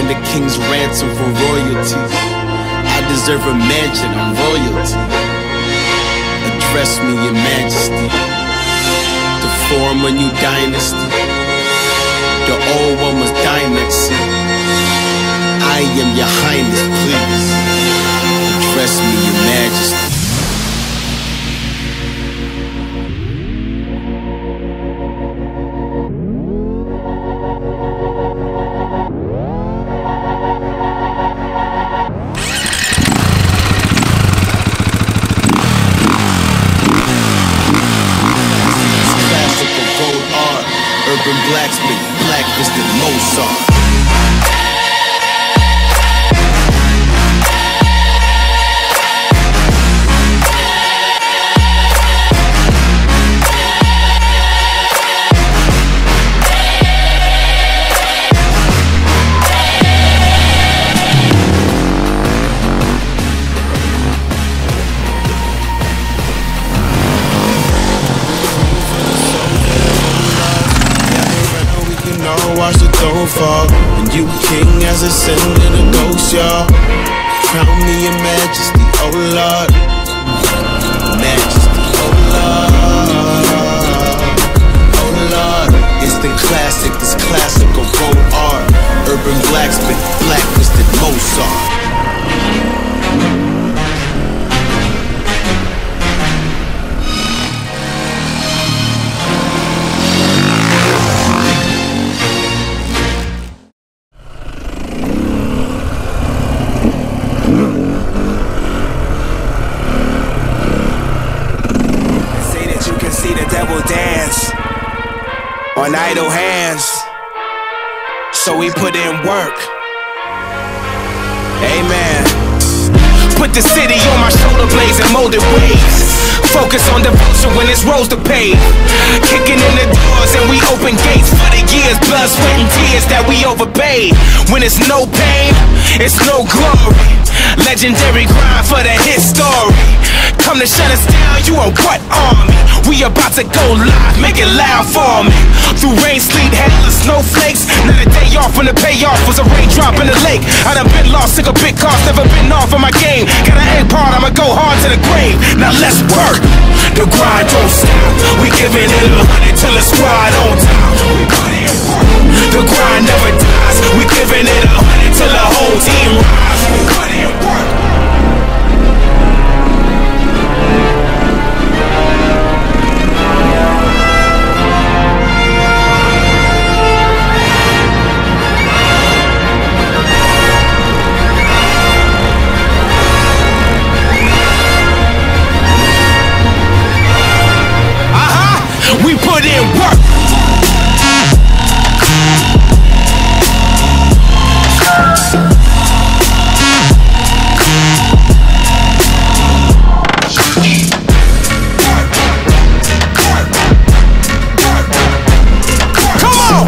demand a king's ransom for royalty. I deserve a mansion, I'm royalty. Address me, your majesty. To form a new dynasty. The old one was dynasty. I am your highness, please. Address me, your majesty. Urban blacksmith, blacklisted Mozart. Watch the throne fall, and you king as ascended a ghost, y'all. Crown me your majesty, oh Lord. Majesty, oh Lord. Oh Lord, it's the classic, this classical gold art. Urban blacksmith, blacklisted Mozart. On idle hands, so we put in work. Amen. Put the city on my shoulder blades and molded ways. Focus on devotion when it's roads to pave. Kicking in the doors and we open gates for the years, blood, sweat and tears that we overpaid. When it's no pain, it's no glory. Legendary grind for the hit story. Come to shut us down, you on what army? We about to go live, make it loud for me. Through rain, sleet, hail, and snowflakes. Not a day off when the payoff was a raindrop in the lake. I done been lost, took a big cost, never been off of my game. Got an egg part, I'ma go hard to the grave. Now let's work, the grind don't stop. We giving it 100 till the squad on top. We put in work, the grind never dies. We giving it 100 till the whole team rise. We put in work. We put in work. Come on.